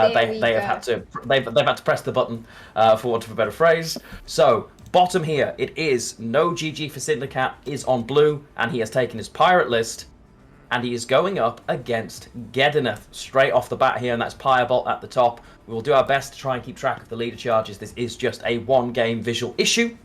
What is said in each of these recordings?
They have had to they've had to press the button, for want of a better phrase. So bottom here, it is NoGGforSindikkat is on blue, and he has taken his pirate list, and he is going up against Gedeneth straight off the bat here, and that's Pajabol at the top. We will do our best to try and keep track of the leader charges. This is just a one-game visual issue,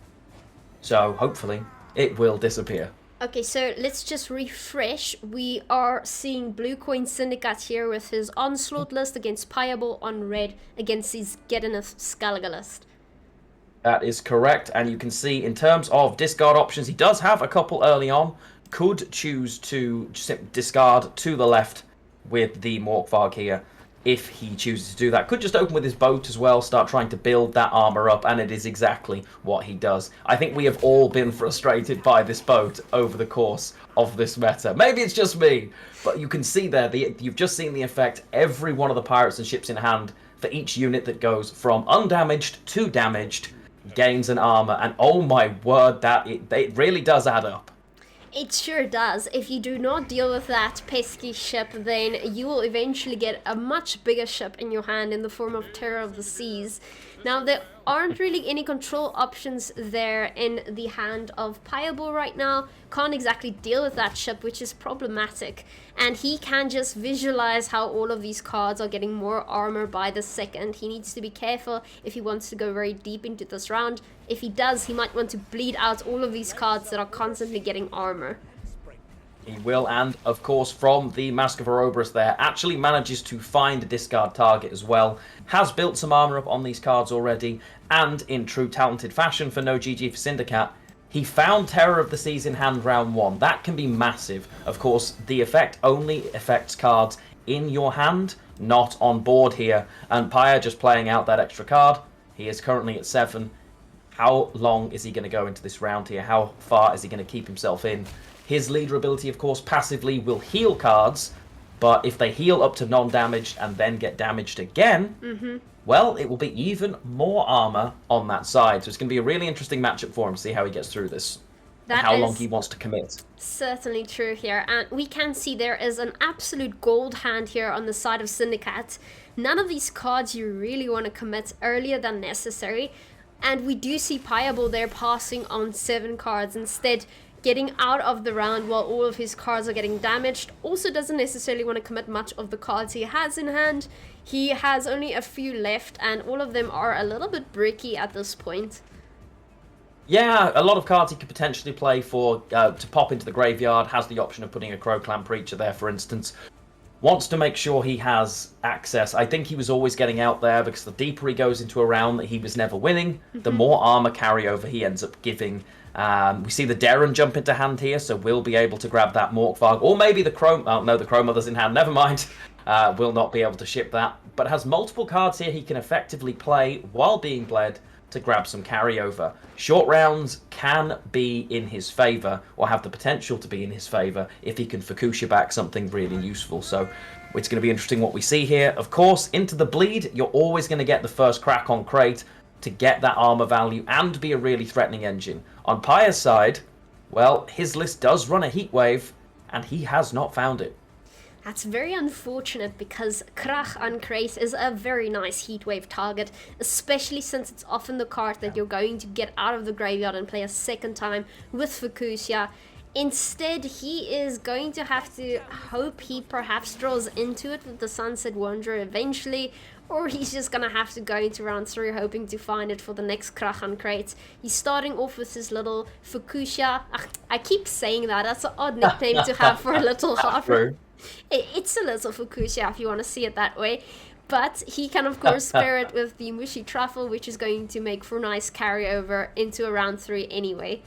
so hopefully it will disappear. Okay, so let's just refresh. We are seeing Blue Coin Syndicate here with his Onslaught list against Pajabol on red against his Gedeneth Skellige list. That is correct, and you can see in terms of discard options, he does have a couple early on. Could choose to discard to the left with the Morkvarg here, if he chooses to do that. Could just open with his boat as well, start trying to build that armor up, and it is exactly what he does. I think we have all been frustrated by this boat over the course of this meta. Maybe it's just me, but you can see there, you've just seen the effect. Every one of the pirates and ships in hand, for each unit that goes from undamaged to damaged, gains an armor, and oh my word, it really does add up. It sure does. If you do not deal with that pesky ship, then you will eventually get a much bigger ship in your hand in the form of Terror of the Seas. Now, there aren't really any control options there in the hand of Pajabol right now. Can't exactly deal with that ship, which is problematic. And he can just visualize how all of these cards are getting more armor by the second. He needs to be careful if he wants to go very deep into this round. If he does, he might want to bleed out all of these cards that are constantly getting armor. He will, and of course from the Mask of Ouroboros there, actually manages to find a discard target as well. Has built some armor up on these cards already, and in true talented fashion for NoGGforSindikkat, he found Terror of the Seas in hand round 1. That can be massive. Of course, the effect only affects cards in your hand, not on board here, and Paya just playing out that extra card. He is currently at 7. How long is he going to go into this round here? How far is he going to keep himself in? His leader ability, of course, passively will heal cards, but if they heal up to non-damaged and then get damaged again, well, it will be even more armor on that side. So it's going to be a really interesting matchup for him to see how he gets through this. And how long he wants to commit. Certainly true here. And we can see there is an absolute gold hand here on the side of Syndicate. None of these cards you really want to commit earlier than necessary. And we do see Pajabol there passing on 7 cards instead, getting out of the round while all of his cards are getting damaged. Also doesn't necessarily want to commit much of the cards he has in hand. He has only a few left, and all of them are a little bit bricky at this point. Yeah, a lot of cards he could potentially play for to pop into the graveyard. Has the option of putting a Crow Clan Preacher there, for instance. Wants to make sure he has access. I think he was always getting out there because the deeper he goes into a round that he was never winning, the more armor carryover he ends up giving. We see the Darren jump into hand here, so we'll be able to grab that Morkvarg. Or maybe the Crow... Oh, no, the Crow Mother's in hand. Never mind. Will not be able to ship that. But has multiple cards here he can effectively play while being bled to grab some carryover. Short rounds can be in his favour, or have the potential to be in his favour, if he can Fukusha back something really useful. So it's going to be interesting what we see here. Of course, into the bleed, you're always going to get the first crack on crate to get that armor value and be a really threatening engine. On Paya's side, well, his list does run a heat wave, and he has not found it. That's very unfortunate because Krach on Crate is a very nice heatwave target, especially since it's often the card that you're going to get out of the graveyard and play a second time with Fukusha. Instead, he is going to have to hope he perhaps draws into it with the Sunset Wanderer eventually, or he's just going to have to go into round 3 hoping to find it for the next Krachan crate. He's starting off with his little Fukusha. I keep saying that. That's an odd nickname to have for a little harper. It's a little Fukusha if you want to see it that way. But he can, of course, pair it with the Mushy Truffle, which is going to make for nice carryover into a round 3 anyway.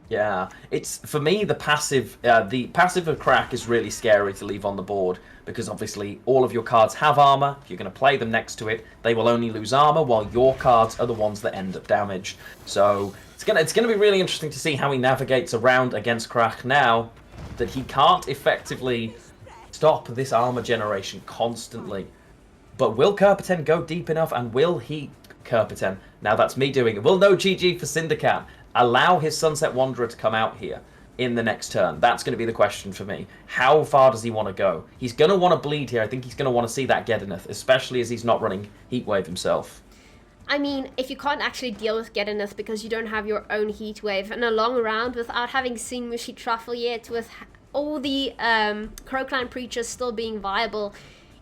Yeah, it's for me the passive of Crack is really scary to leave on the board because obviously all of your cards have armor. If you're going to play them next to it, they will only lose armor while your cards are the ones that end up damaged. So it's gonna be really interesting to see how he navigates around against Crack now that he can't effectively stop this armor generation constantly. But will Kerpeten go deep enough, and will he Kerpeten? Now that's me doing it. Will NoGGforSindikkat allow his Sunset Wanderer to come out here? in the next turn? That's going to be the question for me. How far does he want to go? He's going to want to bleed here. I think he's going to want to see that Geddineth, especially as he's not running Heatwave himself. I mean, if you can't actually deal with Geddineth because you don't have your own Heatwave in a long round without having seen Mushy Truffle yet, with all the Crowclan Preachers still being viable,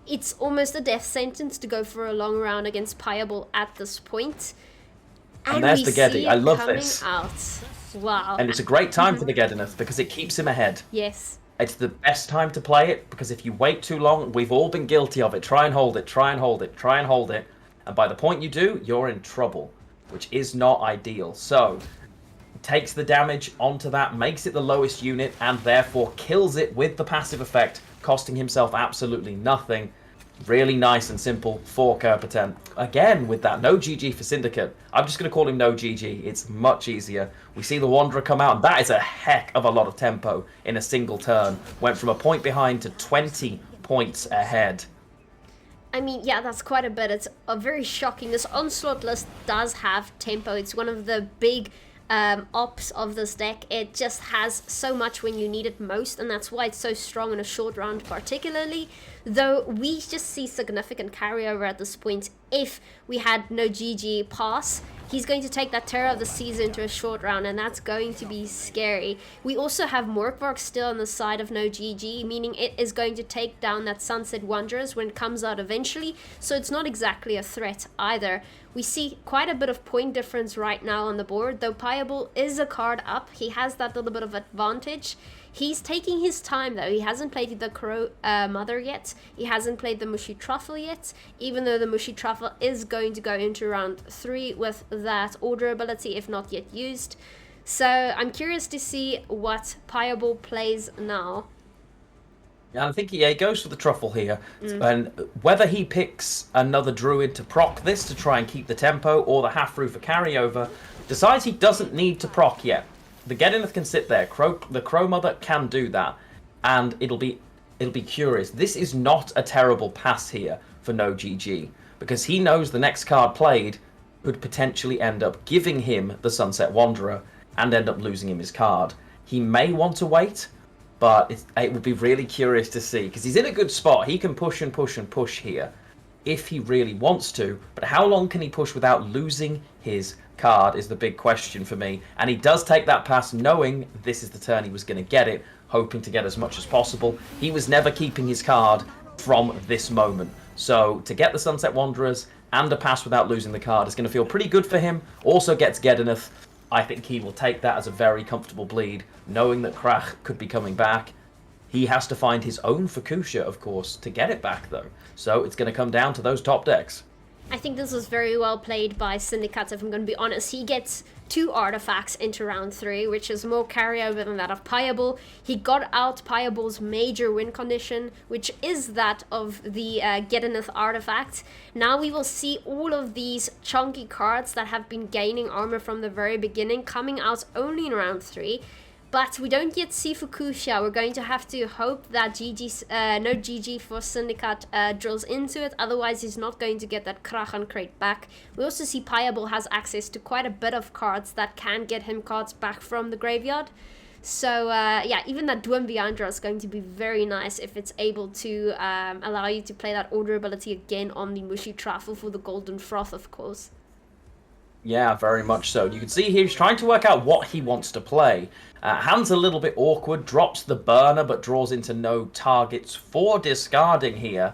it's almost a death sentence to go for a long round against Pajabol at this point. And there's the Geddy. I love this. Out. Wow. And it's a great time for the Geddineth because it keeps him ahead. Yes. It's the best time to play it because if you wait too long, we've all been guilty of it. Try and hold it, try and hold it, try and hold it. And by the point you do, you're in trouble, which is not ideal. So, takes the damage onto that, makes it the lowest unit, and therefore kills it with the passive effect, costing himself absolutely nothing. Really nice and simple for Kerpeten. Again, with that NoGGforSindikkat. I'm just going to call him NoGG. It's much easier. We see the Wanderer come out, and that is a heck of a lot of tempo in a single turn. Went from a point behind to 20 points ahead. I mean, yeah, that's quite a bit. It's very shocking. This Onslaught list does have tempo. It's one of the big ops of this deck. It just has so much when you need it most, and that's why it's so strong in a short round particularly. Though we just see significant carryover at this point. If we had NoGG pass, he's going to take that Terror of the Seas into a short round, and that's going to be scary. We also have Morkvark still on the side of NoGG, meaning it is going to take down that Sunset Wanderers when it comes out eventually, so it's not exactly a threat either. We see quite a bit of point difference right now on the board, though Pajabol is a card up. He has that little bit of advantage. He's taking his time though. He hasn't played the Crow Mother yet. He hasn't played the Mushy Truffle yet, even though the Mushy Truffle is going to go into round 3 with that order ability, if not yet used. So I'm curious to see what Pajabol plays now. Yeah, I think he goes for the Truffle here. And whether he picks another Druid to proc this to try and keep the tempo, or the Half-Roof for carryover, decides he doesn't need to proc yet. The Geddineth can sit there. The Crow Mother can do that, and it'll be curious. This is not a terrible pass here for NoGG because he knows the next card played could potentially end up giving him the Sunset Wanderer and end up losing him his card. He may want to wait, but it would be really curious to see because he's in a good spot. He can push and push and push here if he really wants to, but how long can he push without losing his card is the big question for me. And he does take that pass knowing this is the turn he was going to get it, hoping to get as much as possible. He was never keeping his card from this moment. So to get the Sunset Wanderers and a pass without losing the card is going to feel pretty good for him. Also gets Geddineth. I think he will take that as a very comfortable bleed, knowing that Krach could be coming back. He has to find his own Fukusha, of course, to get it back, though. So it's going to come down to those top decks. I think this was very well played by Syndikkat, if I'm going to be honest. He gets 2 artifacts into round 3, which is more carryover than that of Pajabol. He got out Pajabol's major win condition, which is that of the Geddineth artifact. Now we will see all of these chunky cards that have been gaining armor from the very beginning coming out only in round 3. But we don't yet see Fukusha. We're going to have to hope that NoGGforSindikkat drills into it. Otherwise, he's not going to get that Krachan crate back. We also see Pajabol has access to quite a bit of cards that can get him cards back from the graveyard. So, yeah, even that Dwim Viandra is going to be very nice if it's able to allow you to play that order ability again on the Mushy Truffle for the Golden Froth, of course. Yeah, very much so. You can see here he's trying to work out what he wants to play. Hand's a little bit awkward, drops the burner, but draws into no targets for discarding here.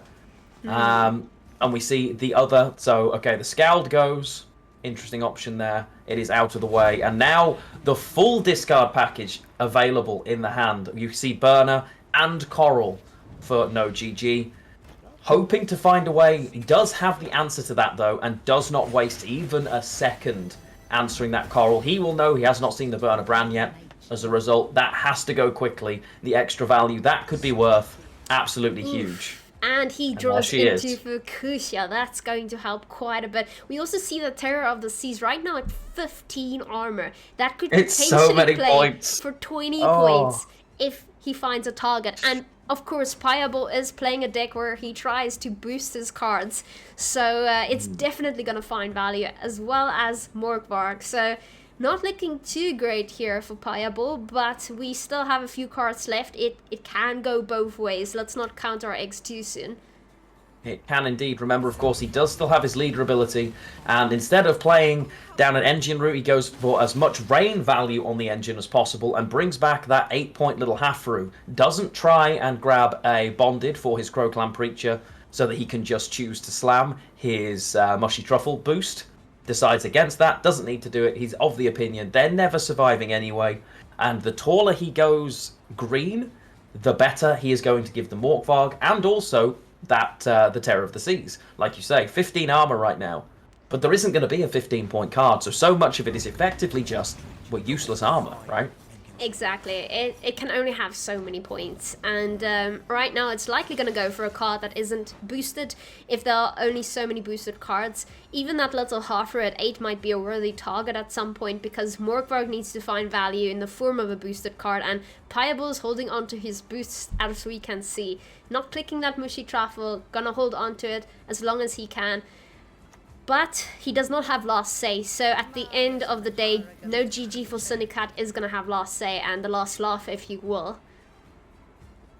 And we see the other. So, okay, the Scald goes. Interesting option there. It is out of the way. And now the full discard package available in the hand. You see burner and coral for NoGG. Hoping to find a way. He does have the answer to that, though, and does not waste even a second answering that coral. He will know he has not seen the burner brand yet. As a result, that has to go quickly. The extra value that could be worth absolutely huge. And he draws into Fukusha. That's going to help quite a bit. We also see the Terror of the Seas right now at 15 armor. That could potentially play for 20 points if he finds a target. And of course, Pajabol is playing a deck where he tries to boost his cards. So it's definitely going to find value, as well as Morkvark. So Not looking too great here for Pajabol, but we still have a few cards left. It can go both ways. Let's not count our eggs too soon. It can indeed. Remember, of course, he does still have his leader ability, and instead of playing down an engine route, he goes for as much rain value on the engine as possible and brings back that 8-point little half-through. Doesn't try and grab a bonded for his Crowclan Preacher so that he can just choose to slam his Mushy Truffle boost. Decides against that, doesn't need to do it. He's of the opinion they're never surviving anyway, and the taller he goes green, the better he is going to give the Morkvarg, and also that the Terror of the Seas. Like you say, 15 armor right now, but there isn't going to be a 15-point card, so much of it is effectively just, well, useless armor, right? Exactly. It can only have so many points, and right now it's likely going to go for a card that isn't boosted if there are only so many boosted cards. Even that little halfer at 8 might be a worthy target at some point, because Morkvarg needs to find value in the form of a boosted card, and Pajabol is holding on to his boosts as we can see. Not clicking that Mushy Truffle, gonna hold on to it as long as he can. But he does not have last say, so at the end of the day, NoGGforSindikkat is going to have last say and the last laugh, if you will.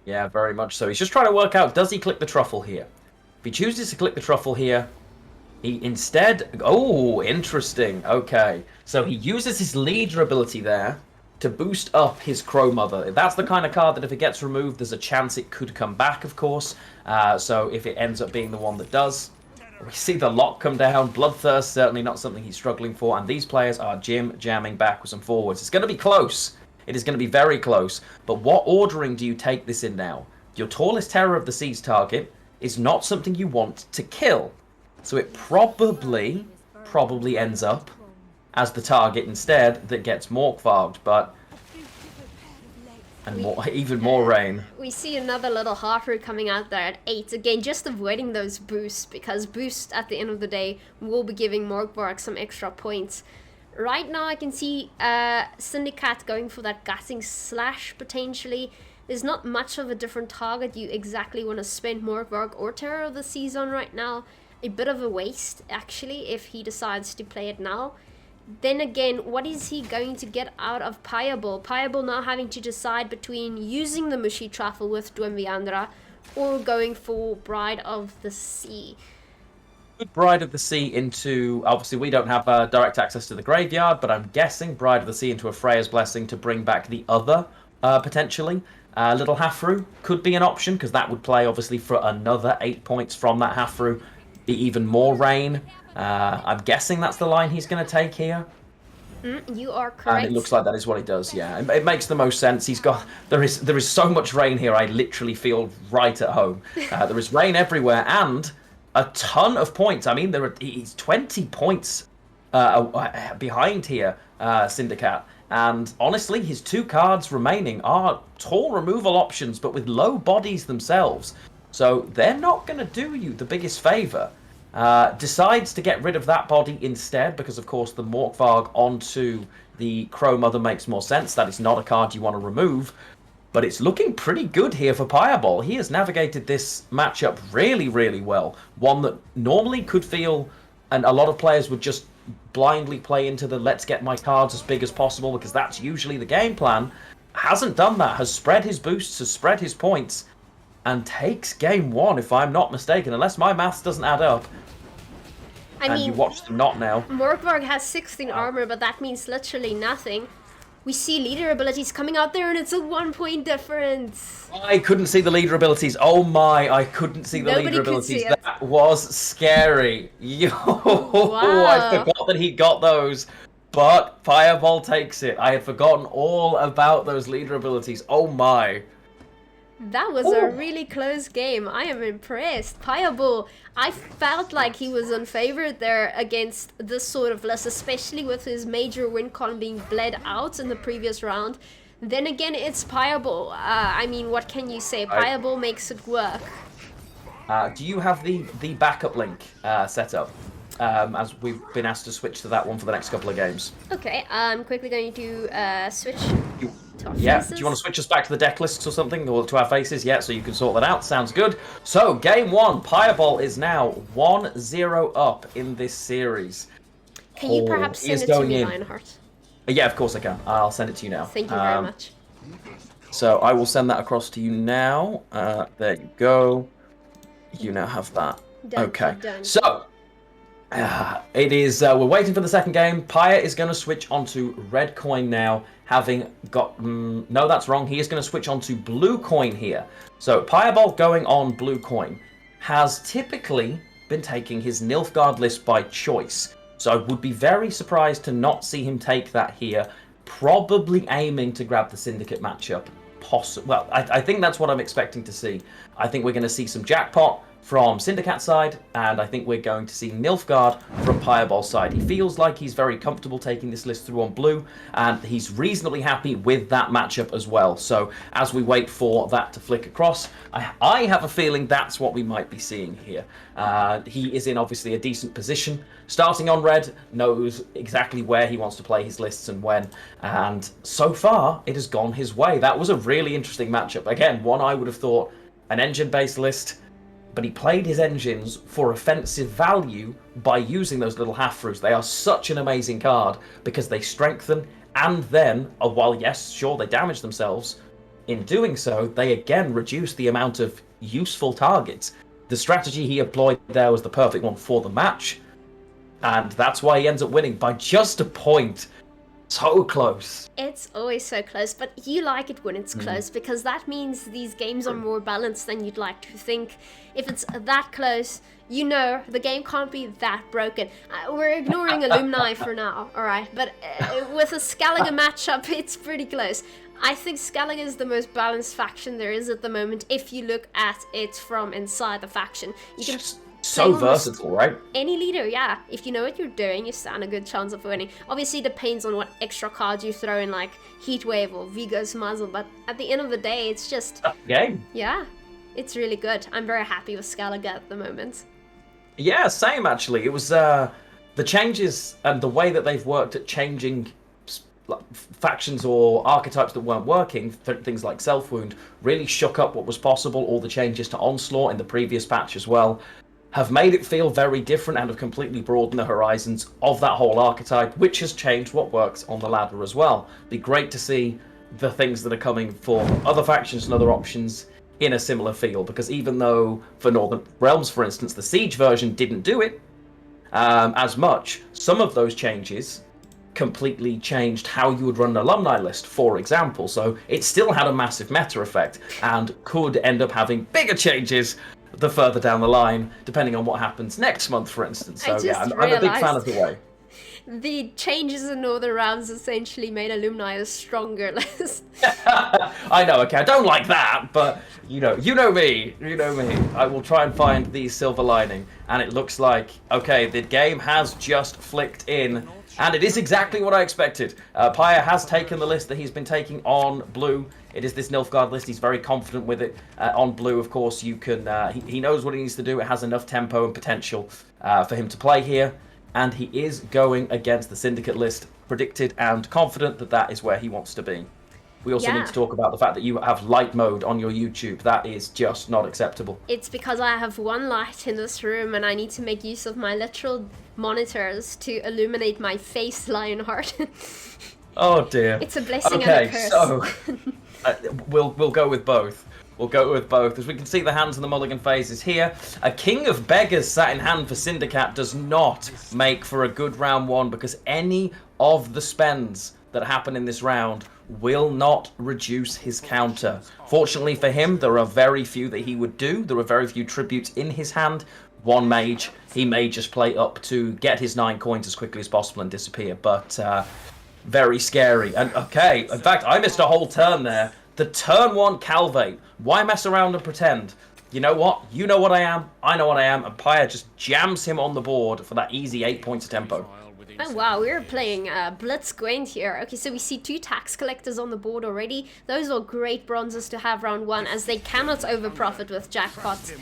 Yeah, very much so. He's just trying to work out, does he click the truffle here? If he chooses to click the truffle here, he instead... Oh, interesting. Okay. So he uses his leader ability there to boost up his Crow Mother. That's the kind of card that if it gets removed, there's a chance it could come back, of course. So if it ends up being the one that does... We see the lock come down. Bloodthirst, certainly not something he's struggling for. And these players are jamming backwards and forwards. It's going to be close. It is going to be very close. But what ordering do you take this in now? Your tallest Terror of the Seas target is not something you want to kill. So it probably ends up as the target instead that gets Morkvarged. But... and more, even more rain. We see another little halfer coming out there at 8. Again, just avoiding those boosts, because boost at the end of the day will be giving Morkvarg some extra points. Right now I can see Syndicate going for that gutting slash potentially. There's not much of a different target you exactly want to spend Morkvarg or Terror of the Seas on right now. A bit of a waste actually if he decides to play it now. Then again, what is he going to get out of Pajabol? Pajabol now having to decide between using the Mushy Truffle with Dwimviandra or going for Bride of the Sea. Good Bride of the Sea into... Obviously, we don't have direct access to the graveyard, but I'm guessing Bride of the Sea into a Freya's Blessing to bring back the other, potentially. Little Halfru could be an option, because that would play, obviously, for another 8 points from that Halfru. Be even more rain. I'm guessing that's the line he's going to take here. You are correct. And it looks like that is what he does, yeah. It makes the most sense. He's got... There is so much rain here, I literally feel right at home. There is rain everywhere, and a ton of points. I mean, he's 20 points behind here, Syndicate. And honestly, his 2 cards remaining are tall removal options, but with low bodies themselves. So they're not going to do you the biggest favour. Decides to get rid of that body instead, because of course the Morkvarg onto the Crow Mother makes more sense. That is not a card you want to remove. But it's looking pretty good here for Pajabol. He has navigated this matchup really, really well. One that normally could feel, and a lot of players would just blindly play into the let's get my cards as big as possible, because that's usually the game plan. Hasn't done that, has spread his boosts, has spread his points, and takes game 1, if I'm not mistaken, unless my maths doesn't add up. I mean, you watch them not now. Morkvarg has 16 armor, but that means literally nothing. We see leader abilities coming out there, and it's a 1-point difference. I couldn't see the leader abilities. Oh my, I couldn't see the leader abilities. That was scary. Yo, Wow. I forgot that he got those. But Pajabol takes it. I had forgotten all about those leader abilities. Oh my. That was a really close game. I am impressed. Pajabol, I felt like he was unfavored there against this sort of list, especially with his major win column being bled out in the previous round. Then again, it's Pajabol. I mean, what can you say? Pajabol makes it work. Do you have the backup link set up? As we've been asked to switch to that one for the next couple of games. Okay, I'm quickly going to switch to our Yeah, faces. do you want to switch us back to the deck lists or something? Or to our faces? Yeah, so you can sort that out. Sounds good. So, game 1. Pajabol is now 1-0 up in this series. Can you perhaps send it to me, Lionheart? Yeah, of course I can. I'll send it to you now. Thank you very much. So I will send that across to you now. There you go. You now have that. Done, Okay. done. So it is. We're waiting for the second game. Paya is going to switch onto red coin now, having got. No, that's wrong. He is going to switch onto blue coin here. So Pajabol going on blue coin has typically been taking his Nilfgaard list by choice. So I would be very surprised to not see him take that here. Probably aiming to grab the Syndicate matchup. Well, I think that's what I'm expecting to see. I think we're going to see some jackpot from Syndicate side, and I think we're going to see Nilfgaard from Pajabol's side. He feels like he's very comfortable taking this list through on blue, and he's reasonably happy with that matchup as well. So as we wait for that to flick across, I have a feeling that's what we might be seeing here. He is in obviously a decent position. Starting on red, knows exactly where he wants to play his lists and when, and so far it has gone his way. That was a really interesting matchup. Again, one I would have thought an engine-based list, but he played his engines for offensive value by using those little half-fruits. They are such an amazing card because they strengthen, and then, while yes, sure, they damage themselves, in doing so, they again reduce the amount of useful targets. The strategy he employed there was the perfect one for the match, and that's why he ends up winning by just a point. So close. It's always so close, but you like it when it's close because that means these games are more balanced than you'd like to think. If it's that close, you know the game can't be that broken. We're ignoring Alumni for now, alright? But with a Skellige matchup, it's pretty close. I think Skellige is the most balanced faction there is at the moment if you look at it from inside the faction. You can so versatile, right? Any leader, yeah. If you know what you're doing, you stand a good chance of winning. Obviously, it depends on what extra cards you throw in, like Heatwave or Vigo's Muzzle, but at the end of the day, it's just... game. Yeah, it's really good. I'm very happy with Skellige at the moment. Yeah, same actually. It was the changes and the way that they've worked at changing factions or archetypes that weren't working, things like Self-Wound, really shook up what was possible. All the changes to Onslaught in the previous patch as well have made it feel very different and have completely broadened the horizons of that whole archetype, which has changed what works on the ladder as well. Be great to see the things that are coming for other factions and other options in a similar field, because even though for Northern Realms, for instance, the Siege version didn't do it as much, some of those changes completely changed how you would run an alumni list, for example. So it still had a massive meta effect and could end up having bigger changes the further down the line, depending on what happens next month, for instance. So yeah, I'm a big fan of the way. The changes in Northern Realms essentially made Alumni a stronger list. I know, okay, I don't like that, but you know me. I will try and find the silver lining, and it looks like, okay, the game has just flicked in, and it is exactly what I expected. Paya has taken the list that he's been taking on blue. It is this Nilfgaard list. He's very confident with it. On blue, of course, you can. He knows what he needs to do. It has enough tempo and potential for him to play here. And he is going against the Syndicate list, predicted and confident that that is where he wants to be. We also need to talk about the fact that you have light mode on your YouTube. That is just not acceptable. It's because I have one light in this room and I need to make use of my literal monitors to illuminate my face, Lionheart. Oh dear. It's a blessing and a curse. So we'll go with both. We'll go with both. As we can see, the hands and the mulligan phases here. A King of Beggars sat in hand for Syndicate does not make for a good round one, because any of the spends that happen in this round will not reduce his counter. Fortunately for him, there are very few that he would do. There are very few tributes in his hand. One mage, he may just play up to get his 9 coins as quickly as possible and disappear, but very scary. And okay, in fact, I missed a whole turn there. The turn 1 Calvate. Why mess around and pretend? You know what? You know what I am. I know what I am. And Paya just jams him on the board for that easy 8 points of tempo. Oh wow, we're playing Blitz Gwent here. Okay, so we see 2 tax collectors on the board already. Those are great bronzes to have round 1, as they cannot overprofit with jackpots.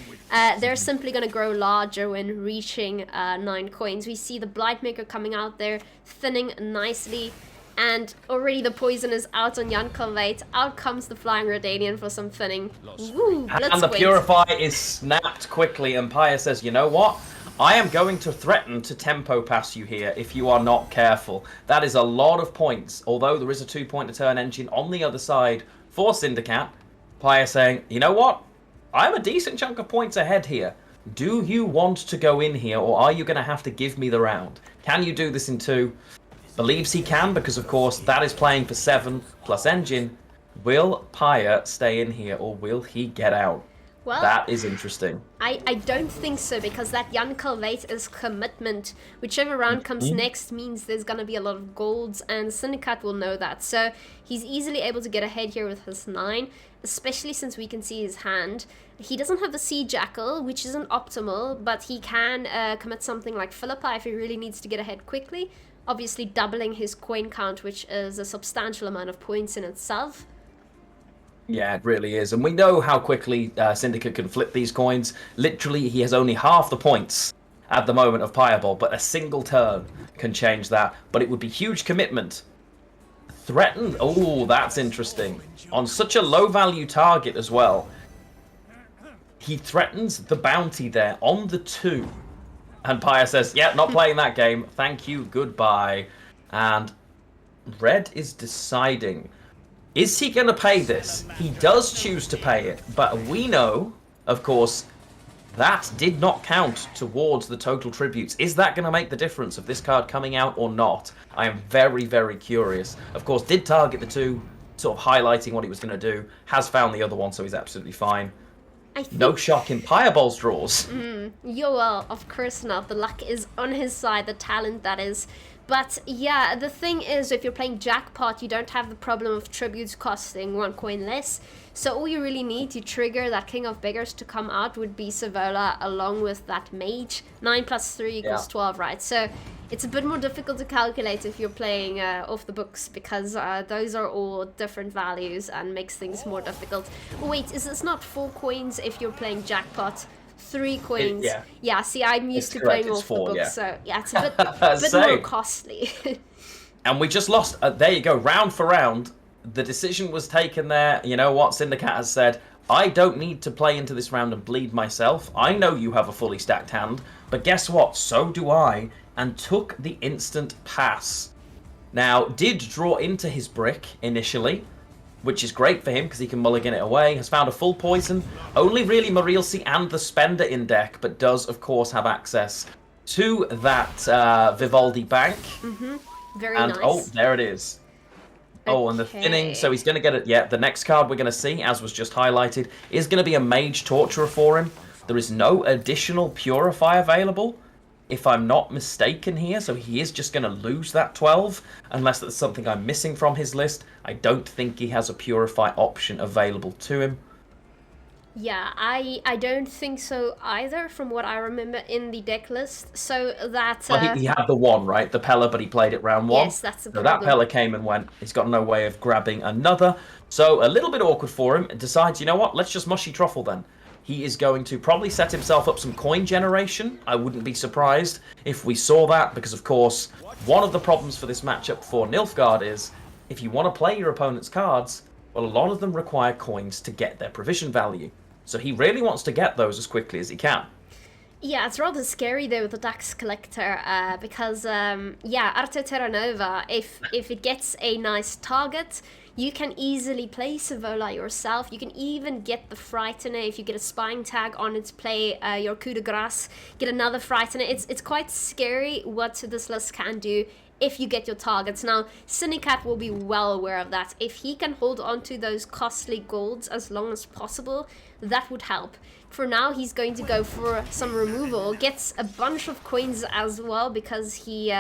They're simply going to grow larger when reaching 9 coins. We see the Blightmaker coming out there, thinning nicely. And already the poison is out on Jan Calvate. Out comes the Flying Redanian for some thinning. Woo, and the Purify is snapped quickly, and Paya says, you know what? I am going to threaten to tempo pass you here if you are not careful. That is a lot of points, although there is a 2-point a turn engine on the other side for Syndickat. Paya saying, you know what? I'm a decent chunk of points ahead here. Do you want to go in here, or are you going to have to give me the round? Can you do this in 2? Believes he can, because of course that is playing for 7 plus engine. Will Paya stay in here, or will he get out? Well, that is interesting. I don't think so, because that Jan Calvate is commitment. Whichever round comes next means there's going to be a lot of golds, and Syndickat will know that. So he's easily able to get ahead here with his 9, especially since we can see his hand. He doesn't have the Sea Jackal, which isn't optimal, but he can commit something like Philippa if he really needs to get ahead quickly. Obviously doubling his coin count, which is a substantial amount of points in itself. Yeah, it really is. And we know how quickly Syndickat can flip these coins. Literally, he has only half the points at the moment of Pajabol, but a single turn can change that. But it would be huge commitment. Threatened? Oh, that's interesting. On such a low-value target as well. He threatens the bounty there on the 2. And Paya says, yeah, not playing that game. Thank you, goodbye. And Red is deciding... Is he going to pay this? He does choose to pay it, but we know, of course, that did not count towards the total tributes. Is that going to make the difference of this card coming out or not? I am very, very curious. Of course, did target the 2, sort of highlighting what he was going to do. Has found the other one, so he's absolutely fine. No shock in Pajabol's draws. Well, of course not. The luck is on his side, the talent that is. But yeah, the thing is, if you're playing Jackpot, you don't have the problem of tributes costing 1 coin less. So all you really need to trigger that King of Beggars to come out would be Savola along with that Mage. 9 plus 3 equals 12, right? So it's a bit more difficult to calculate if you're playing off the books, because those are all different values and makes things more difficult. Wait, is this not 4 coins if you're playing Jackpot? 3 coins. Yeah, see, I'm used to playing off the books, so yeah, it's a bit more costly. And we just lost. There you go, round for round. The decision was taken there. You know what? Syndickat has said, I don't need to play into this round and bleed myself. I know you have a fully stacked hand, but guess what? So do I. And took the instant pass. Now, did draw into his brick initially, which is great for him because he can mulligan it away. Has found a full poison. Only really Marilsi and the Spender in deck, but does, of course, have access to that Vivaldi Bank. Very and, nice. Oh, there it is. Oh, and the thinning. So he's going to get it. Yeah, the next card we're going to see, as was just highlighted, is going to be a Mage Torturer for him. There is no additional Purify available, if I'm not mistaken here, so he is just going to lose that 12, unless that's something I'm missing from his list. I don't think he has a Purify option available to him. Yeah, I don't think so either, from what I remember in the deck list. So that... Well, he had the 1, right? The Pella, but he played it round 1. Yes, that's the so problem. That Pella came and went. He's got no way of grabbing another. So a little bit awkward for him. Decides, you know what? Let's just Mushy Truffle then. He is going to probably set himself up some coin generation. I wouldn't be surprised if we saw that, because, of course, one of the problems for this matchup for Nilfgaard is, if you want to play your opponent's cards, well, a lot of them require coins to get their provision value. So he really wants to get those as quickly as he can. Yeah, it's rather scary though with the Dax Collector, because, yeah, Arte Terra Nova, if it gets a nice target, you can easily play Savola yourself. You can even get the Frightener if you get a Spying Tag on its play, your Coup de Grace, get another Frightener. It's quite scary what this list can do if you get your targets. Now, Syndickat will be well aware of that. If he can hold on to those costly golds as long as possible, that would help. For now, he's going to go for some removal. Gets a bunch of coins as well because he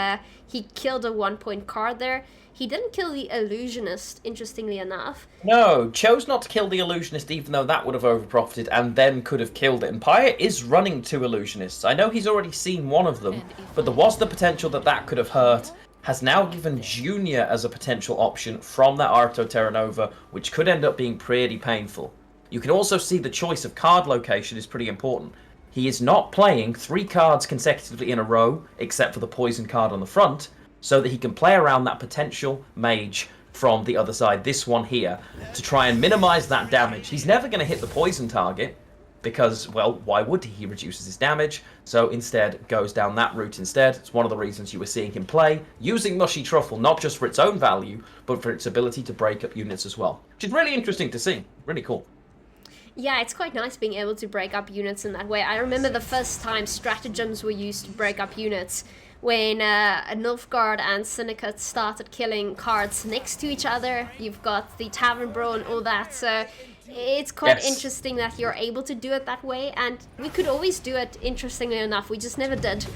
killed a 1-point card there. He didn't kill the Illusionist, interestingly enough. No, chose not to kill the Illusionist, even though that would have overprofited and then could have killed it. And Paya is running 2 Illusionists. I know he's already seen one of them, but there was the potential that that could have hurt. Has now given Junior as a potential option from that Arto Terra Nova, which could end up being pretty painful. You can also see the choice of card location is pretty important. He is not playing 3 cards consecutively in a row, except for the poison card on the front, so that he can play around that potential mage from the other side, this one here, to try and minimize that damage. He's never going to hit the poison target, because, well, why would he? He reduces his damage, so instead goes down that route instead. It's one of the reasons you were seeing him play, using Mushy Truffle, not just for its own value, but for its ability to break up units as well. Which is really interesting to see. Really cool. Yeah, it's quite nice being able to break up units in that way. I remember the first time stratagems were used to break up units, when Nilfgaard and Syndicate started killing cards next to each other. You've got the Tavern Brawl and all that, so it's quite interesting that you're able to do it that way, and we could always do it, interestingly enough. We just never did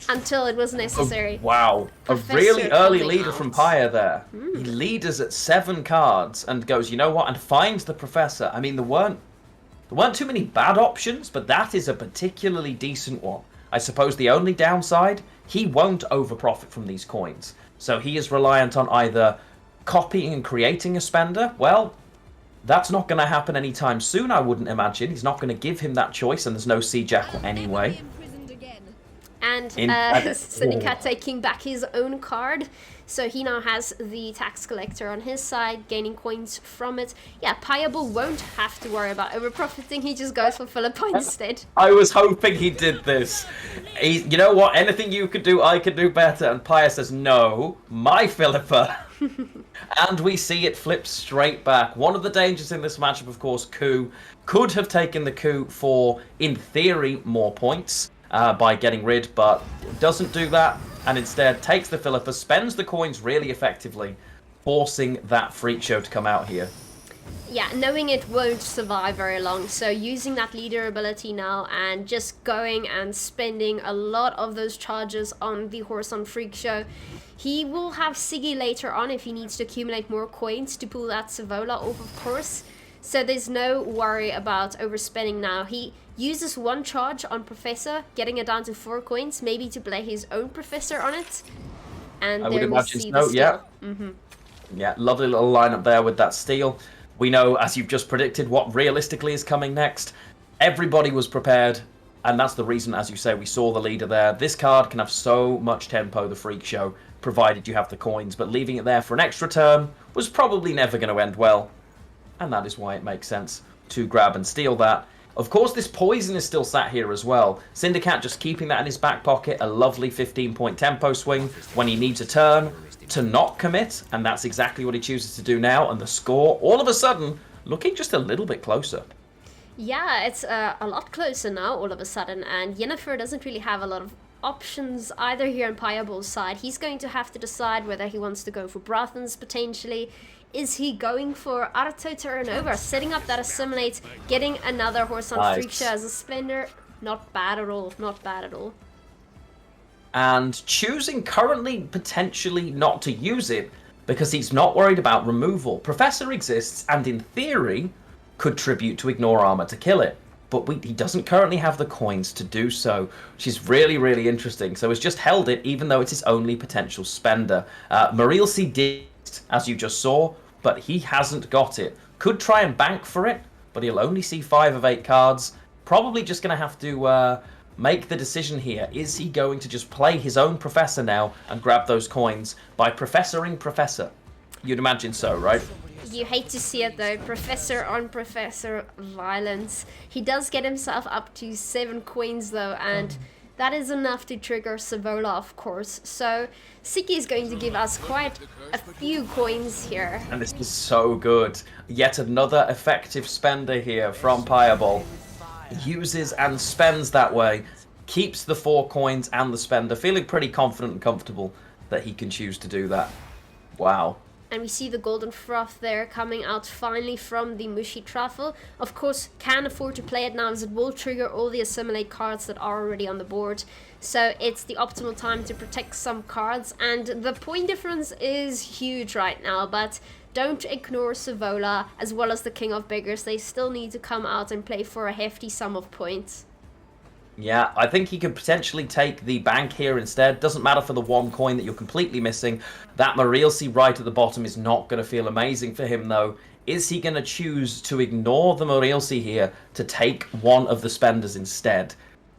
until it was necessary. Oh, wow. Professor a really early leader out. from Pyre there. He leaders at 7 cards and goes, you know what, and finds the Professor. I mean, there weren't too many bad options, but that is a particularly decent one. I suppose the only downside, he won't overprofit from these coins. So he is reliant on either copying and creating a spender. Well, that's not going to happen anytime soon, I wouldn't imagine. He's not going to give him that choice, and there's no Sea Jackal anyway. And Syndicate taking back his own card. So he now has the tax collector on his side, gaining coins from it. Yeah, Pajabol won't have to worry about overprofiting. He just goes for Philippa instead. I was hoping he did this. You know what? Anything you could do, I could do better. And Pyre says, no, my Philippa. And we see it flip straight back. One of the dangers in this matchup, of course, Coup could have taken the Coup for, in theory, more points by getting rid, but doesn't do that. And instead takes the Philippa, spends the coins really effectively, forcing that freak show to come out here. Yeah, knowing it won't survive very long, so using that leader ability now and just going and spending a lot of those charges on the horse on freak show. He will have Siggy later on if he needs to accumulate more coins to pull that Savola off, of course. So there's no worry about overspending now. He uses 1 charge on Professor, getting it down to 4 coins, maybe to play his own Professor on it. And I there would we imagine see so, the steal. Yeah, lovely little lineup there with that steal. We know, as you've just predicted, what realistically is coming next. Everybody was prepared, and that's the reason, as you say, we saw the leader there. This card can have so much tempo, the freak show, provided you have the coins, but leaving it there for an extra turn was probably never going to end well. And that is why it makes sense to grab and steal that. Of course, this poison is still sat here as well. Syndicate just keeping that in his back pocket, a lovely 15-point tempo swing when he needs a turn to not commit, and that's exactly what he chooses to do now, and the score, all of a sudden, looking just a little bit closer. Yeah, it's a lot closer now, all of a sudden, and Yennefer doesn't really have a lot of options either here on Pajabol's side. He's going to have to decide whether he wants to go for Brothens, potentially. Is he going for Arto Terranova, setting up that assimilate, getting another horse on Freak Show as a spender? Not bad at all, not bad at all. And choosing currently potentially not to use it because he's not worried about removal. Professor exists and in theory could tribute to ignore armor to kill it, but he doesn't currently have the coins to do so, which is really, really interesting. So he's just held it even though it's his only potential spender. Marilsi did, as you just saw, but he hasn't got it. Could try and bank for it, but he'll only see 5 of 8 cards. Probably just going to have to make the decision here. Is he going to just play his own Professor now and grab those coins by Professoring Professor? You'd imagine so, right? You hate to see it though, Professor on Professor violence. He does get himself up to 7 coins though, and that is enough to trigger Savola, of course. So Siki is going to give us quite a few coins here. And this is so good. Yet another effective spender here from Pajabol. Uses and spends that way. Keeps the 4 coins and the spender. Feeling pretty confident and comfortable that he can choose to do that. Wow. And we see the golden froth there coming out finally from the mushy truffle. Of course, can afford to play it now as it will trigger all the assimilate cards that are already on the board. So it's the optimal time to protect some cards. And the point difference is huge right now, but don't ignore Savola as well as the King of Beggars. They still need to come out and play for a hefty sum of points. Yeah, I think he could potentially take the bank here instead. Doesn't matter for the 1 coin that you're completely missing. That Marilsi right at the bottom is not going to feel amazing for him, though. Is he going to choose to ignore the Marilsi here to take one of the spenders instead?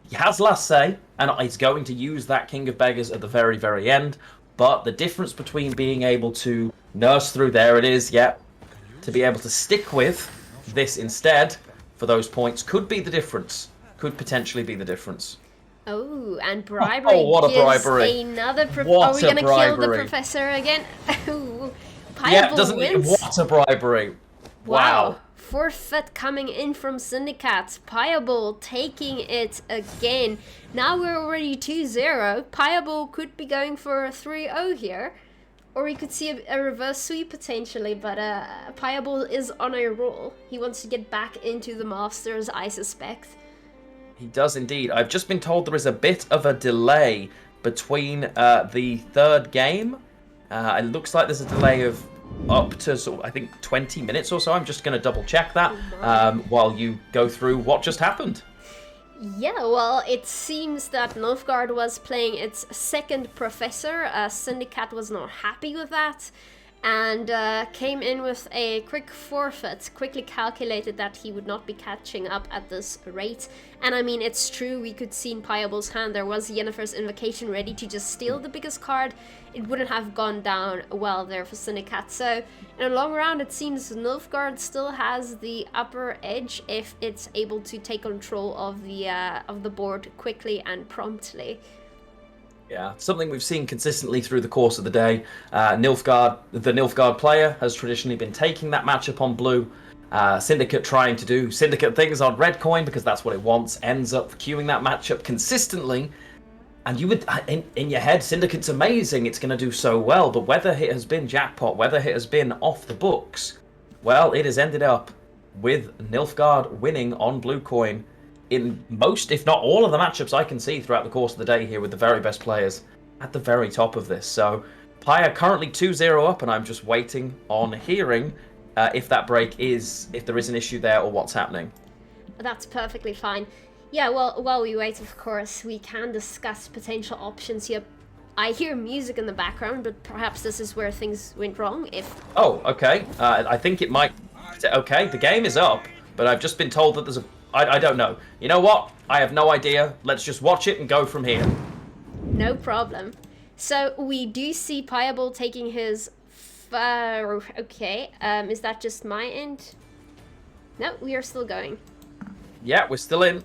He has last say, and he's going to use that King of Beggars at the very, very end. But the difference between being able to nurse through, there it is, yeah, to be able to stick with this instead for those points could be the difference. Could potentially be the difference. Oh, and bribery what a gives bribery. another... What Are we going to a kill the bribery. professor again? Ooh, Yeah, Pajabol doesn't it? wins. What a bribery. Wow. Forfeit coming in from Syndicate. Pajabol taking it again. Now we're already 2-0. Pajabol could be going for a 3-0 here. Or we could see a reverse sweep potentially, but Pajabol is on a roll. He wants to get back into the Masters, I suspect. He does indeed. I've just been told there is a bit of a delay between the third game. It looks like there's a delay of up to sort of, I think 20 minutes or so. I'm just going to double check that while you go through what just happened. Yeah, well, it seems that Nilfgaard was playing its second professor. Syndicate was not happy with that and came in with a quick forfeit, quickly calculated that he would not be catching up at this rate. And I mean, it's true, we could see in Pajabol's hand there was Yennefer's Invocation ready to just steal the biggest card. It wouldn't have gone down well there for Syndicate. So in a long round, it seems Nilfgaard still has the upper edge if it's able to take control of the board quickly and promptly. Yeah, something we've seen consistently through the course of the day. The Nilfgaard player has traditionally been taking that matchup on blue. Syndicate trying to do Syndicate things on red coin because that's what it wants. Ends up queuing that matchup consistently. And you would, in your head, Syndicate's amazing, it's going to do so well. But whether it has been jackpot, whether it has been off the books, well, it has ended up with Nilfgaard winning on blue coin in most, if not all, of the matchups I can see throughout the course of the day here with the very best players at the very top of this. So, Paya currently 2-0 up, and I'm just waiting on hearing if that break is, if there is an issue there or what's happening. That's perfectly fine. Yeah, well, while we wait, of course, we can discuss potential options here. I hear music in the background, but perhaps this is where things went wrong, if... Oh, okay. I think it might... Okay, the game is up, but I've just been told that there's a... I don't know. You know what? I have no idea. Let's just watch it and go from here. No problem. So, we do see Pajabol taking his... Okay, is that just my end? No, we are still going. Yeah, we're still in.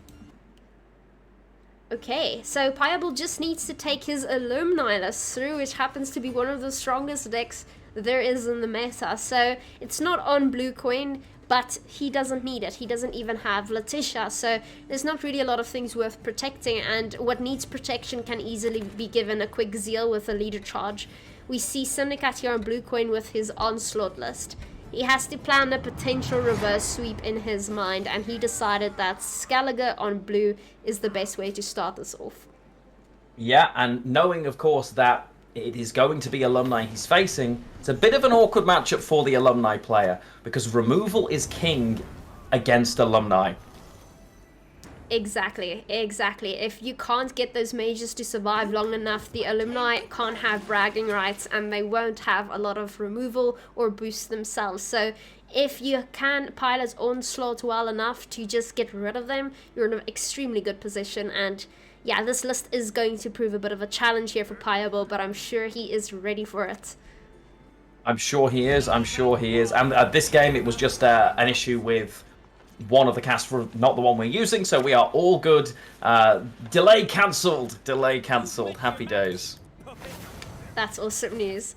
Okay, so Pajabol just needs to take his Alumni list through, which happens to be one of the strongest decks there is in the meta. So it's not on blue coin, but he doesn't need it. He doesn't even have Letitia, so there's not really a lot of things worth protecting, and what needs protection can easily be given a quick zeal with a leader charge. We see Syndicate here on blue coin with his onslaught list. He has to plan a potential reverse sweep in his mind, and he decided that Skellige on blue is the best way to start this off. Yeah, and knowing, of course, that it is going to be Alumni he's facing, it's a bit of an awkward matchup for the Alumni player, because removal is king against Alumni. Exactly. If you can't get those mages to survive long enough, the Alumni can't have bragging rights, and they won't have a lot of removal or boost themselves. So if you can pilot Onslaught well enough to just get rid of them, you're in an extremely good position. And yeah, this list is going to prove a bit of a challenge here for Pajabol, but I'm sure he is ready for it. I'm sure he is. And this game, it was just an issue with one of the cast, for not the one we're using, so we are all good. Delay cancelled. Happy days. That's awesome news.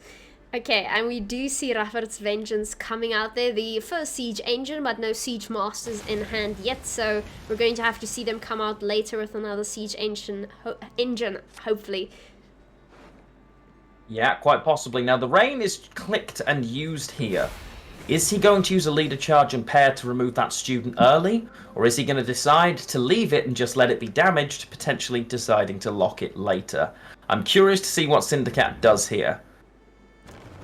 Okay, and we do see Rafert's Vengeance coming out there, the first Siege Engine, but no Siege Masters in hand yet, so we're going to have to see them come out later with another Siege Engine, hopefully. Yeah, quite possibly. Now, the Rain is clicked and used here. Is he going to use a leader charge and pair to remove that student early? Or is he going to decide to leave it and just let it be damaged, potentially deciding to lock it later? I'm curious to see what Syndicate does here.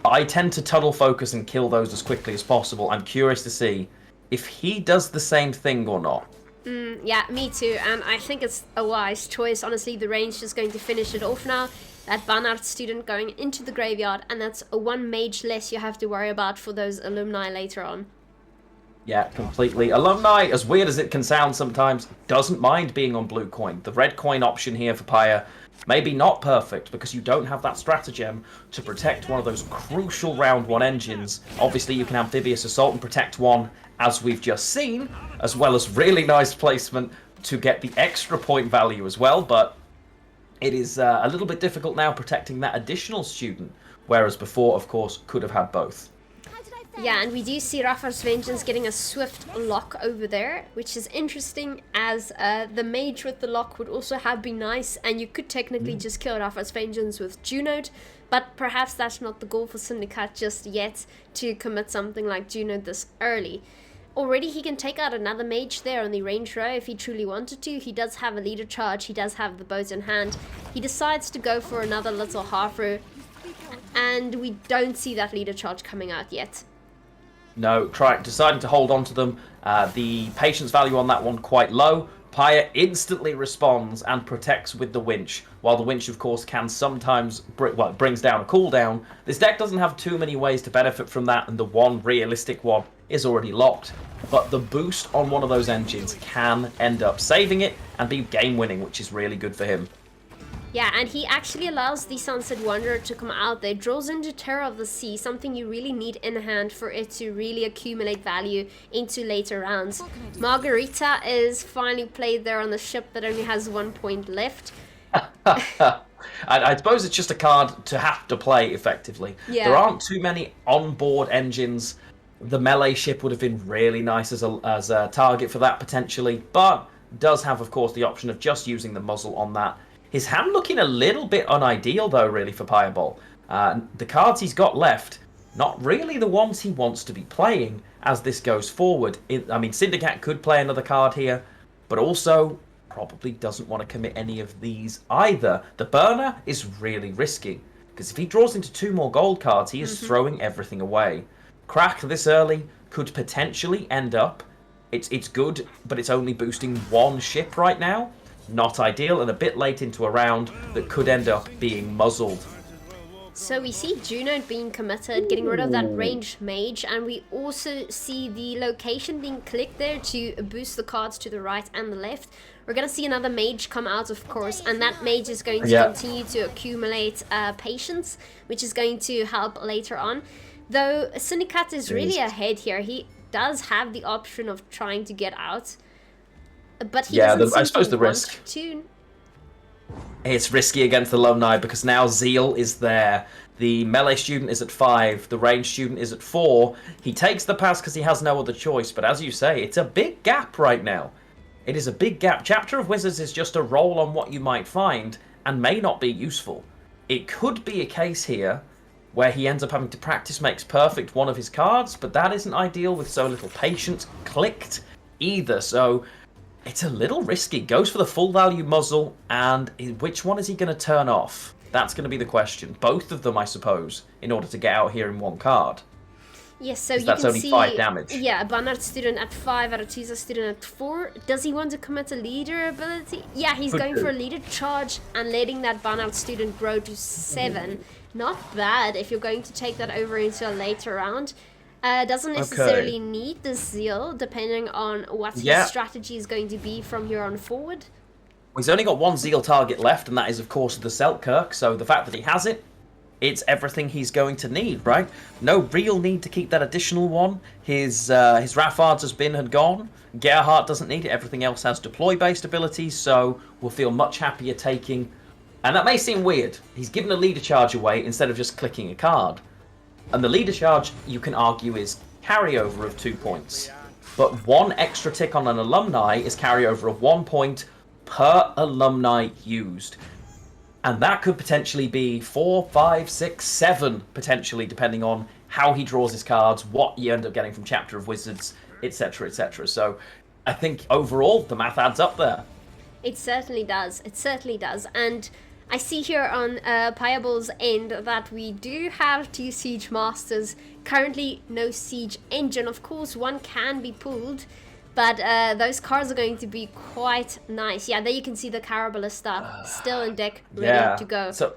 I tend to tunnel focus and kill those as quickly as possible. I'm curious to see if he does the same thing or not. Yeah, me too, and I think it's a wise choice. Honestly, the Rain's just going to finish it off now. That Barnard student going into the graveyard, and that's one mage less you have to worry about for those Alumni later on. Yeah, completely. Alumni, as weird as it can sound sometimes, doesn't mind being on blue coin. The red coin option here for Paya Maybe not perfect, because you don't have that stratagem to protect one of those crucial round 1 engines. Obviously, you can Amphibious Assault and protect one, as we've just seen, as well as really nice placement to get the extra point value as well, but it is a little bit difficult now protecting that additional student, whereas before, of course, could have had both. Yeah, and we do see Rafa's Vengeance getting a swift lock over there, which is interesting, as the mage with the lock would also have been nice, and you could technically just kill Rafa's Vengeance with Junode, but perhaps that's not the goal for Syndicate just yet, to commit something like Junode this early. Already he can take out another mage there on the range row if he truly wanted to. He does have a leader charge, he does have the bows in hand. He decides to go for another little half row, and we don't see that leader charge coming out yet. No, deciding to hold on to them. The patience value on that one quite low. Pyre instantly responds and protects with the winch. While the winch, of course, can sometimes it brings down a cooldown. This deck doesn't have too many ways to benefit from that, and the one realistic one is already locked. But the boost on one of those engines can end up saving it and be game winning, which is really good for him. Yeah, and he actually allows the Sunset Wanderer to come out there, draws into Terror of the Sea, something you really need in hand for it to really accumulate value into later rounds. Margarita is finally played there on the ship that only has 1 point left. I suppose it's just a card to have to play effectively. Yeah. There aren't too many onboard engines. The melee ship would have been really nice as a target for that potentially, but does have, of course, the option of just using the muzzle on that. His hand looking a little bit unideal, though, really, for Pajabol. The cards he's got left, not really the ones he wants to be playing as this goes forward. I mean, Syndicate could play another card here, but also probably doesn't want to commit any of these either. The burner is really risky, because if he draws into 2 more gold cards, he is throwing everything away. Crack this early could potentially end up, it's good, but it's only boosting 1 ship right now. Not ideal, and a bit late into a round that could end up being muzzled. So we see Junode being committed, getting rid of that ranged mage, and we also see the location being clicked there to boost the cards to the right and the left. We're going to see another mage come out, of course, and that mage is going to continue to accumulate patience, which is going to help later on. Though Syndicate is really ahead here. He does have the option of trying to get out, but he doesn't seem I suppose to the want risk. to. It's risky against the Alumni because now Zeal is there. The melee student is at 5. The range student is at 4. He takes the pass because he has no other choice. But as you say, it's a big gap right now. It is a big gap. Chapter of Wizards is just a roll on what you might find and may not be useful. It could be a case here where he ends up having to practice makes perfect one of his cards, but that isn't ideal with so little patience clicked either. So it's a little risky. Goes for the full value muzzle, and which one is he going to turn off? That's going to be the question. Both of them, I suppose, in order to get out here in 1 card. Yes, so you that's can only see 5 damage. Yeah, a Barnard student at 5, Aratuza student at 4. Does he want to commit a leader ability? Yeah, he's going for a leader charge and letting that Barnard student grow to 7. Not bad if you're going to take that over into a later round. Doesn't necessarily need the Zeal, depending on what his strategy is going to be from here on forward. He's only got 1 Zeal target left, and that is, of course, the Selkirk. So the fact that he has it, it's everything he's going to need, right? No real need to keep that additional one. His Raffards has been and gone. Gerhardt doesn't need it. Everything else has deploy-based abilities, so we'll feel much happier taking. And that may seem weird. He's given a leader charge away instead of just clicking a card. And the leader charge, you can argue, is carryover of 2 points. But 1 extra tick on an alumni is carryover of 1 point per alumni used. And that could potentially be 4, 5, 6, 7, potentially, depending on how he draws his cards, what you end up getting from Chapter of Wizards, etc., etc. So I think overall, the math adds up there. It certainly does. It certainly does. And I see here on Payabol's end that we do have 2 Siege Masters. Currently, no Siege Engine. Of course, one can be pulled, but those cards are going to be quite nice. Yeah, there you can see the Carabalista still in deck, ready to go. So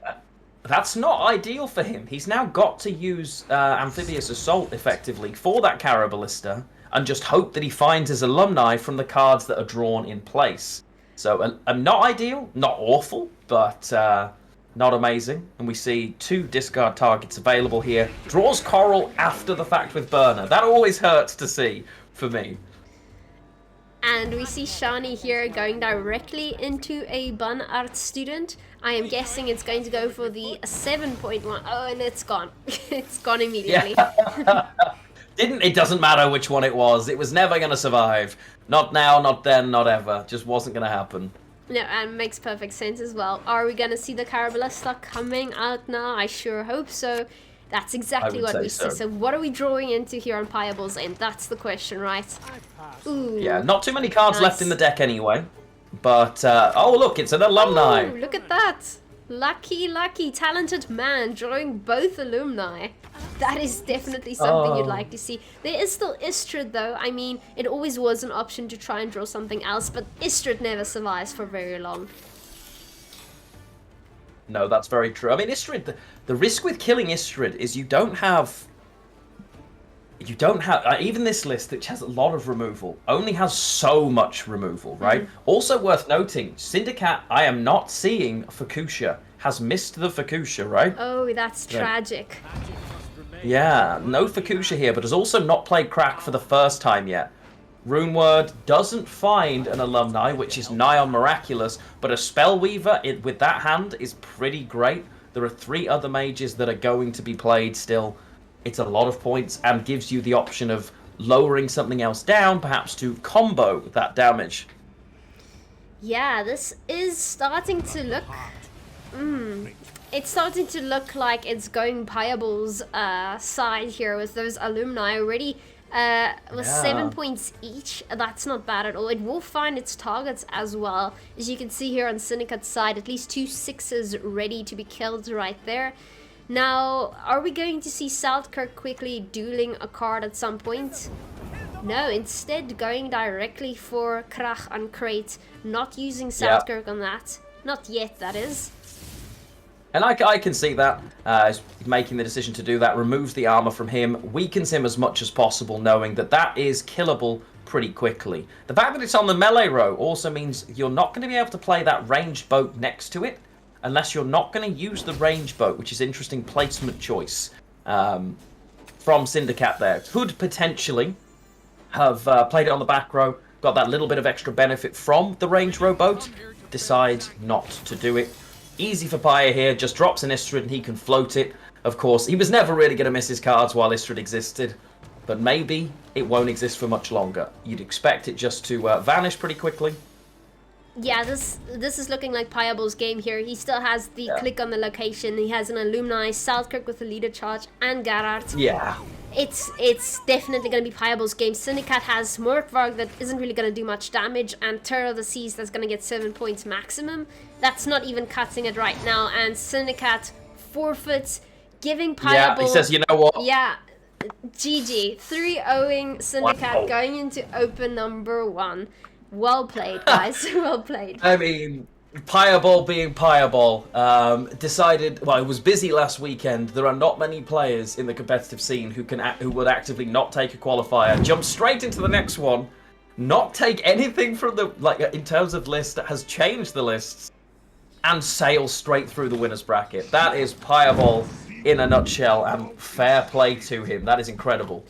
that's not ideal for him. He's now got to use Amphibious Assault, effectively, for that Carabalista, and just hope that he finds his alumni from the cards that are drawn in place. So not ideal, not awful, but not amazing. And we see 2 discard targets available here. Draws Coral after the fact with Burner. That always hurts to see for me. And we see Shani here going directly into a Bun Art student. I am guessing it's going to go for the 7.1. Oh, and it's gone. It's gone immediately. Yeah. It doesn't matter which one it was. It was never going to survive. Not now, not then, not ever. Just wasn't going to happen. No, and makes perfect sense as well. Are we going to see the Carabalista coming out now? I sure hope so. That's exactly what we see. So what are we drawing into here on Payabol's end? That's the question, right? Ooh. Yeah, not too many cards left in the deck anyway. But, oh look, it's an alumni. Oh, look at that. Lucky, lucky, talented man drawing both alumni. That is definitely something you'd like to see. There is still Istrid though. I mean, it always was an option to try and draw something else, but Istrid never survives for very long. No, that's very true. I mean, Istrid, the risk with killing Istrid is you don't have, even this list, which has a lot of removal, only has so much removal, right? Also worth noting, Syndicate, I am not seeing Fukusha, has missed the Fukusha, right? Oh, that's tragic. Yeah, no Fukusha here, but has also not played Crack for the first time yet. Runeword doesn't find an alumni, which is nigh on miraculous, but a Spellweaver with that hand is pretty great. There are 3 other mages that are going to be played still. It's a lot of points and gives you the option of lowering something else down, perhaps to combo that damage. Yeah, this is starting to look... It's starting to look like it's going Payabol's side here with those alumni already. With 7 points each, that's not bad at all. It will find its targets as well. As you can see here on Syndicate's side, at least 2 6s ready to be killed right there. Now, are we going to see Southkirk quickly dueling a card at some point? No, instead going directly for Krach on Crate, not using Southkirk on that. Not yet, that is. And I can see that, making the decision to do that, removes the armor from him, weakens him as much as possible, knowing that that is killable pretty quickly. The fact that it's on the melee row also means you're not going to be able to play that ranged boat next to it, unless you're not going to use the ranged boat, which is interesting placement choice from Syndicate there. Could potentially have played it on the back row, got that little bit of extra benefit from the ranged row boat, decide not to do it. Easy for Paya here, just drops an Istrid and he can float it. Of course, he was never really going to miss his cards while Istrid existed, but maybe it won't exist for much longer. You'd expect it just to vanish pretty quickly. Yeah, this is looking like Payabol's game here. He still has the click on the location. He has an alumni, Southkirk with the leader charge, and Gerard. Yeah. It's definitely going to be Payabol's game. Syndicate has Morkvarg that isn't really going to do much damage, and Terror of the Seas that's going to get 7 points maximum. That's not even cutting it right now, and Syndicate forfeits, giving Pajabol... Yeah, he says, you know what? Yeah, GG. 3-0ing Syndicate going into open number 1. Well played, guys. Well played. I mean, Pajabol being Pajabol, decided, well, it was busy last weekend. There are not many players in the competitive scene who would actively not take a qualifier, jump straight into the next one, not take anything from the, in terms of list that has changed the lists, and sail straight through the winner's bracket. That is Pajabol in a nutshell, and fair play to him. That is incredible.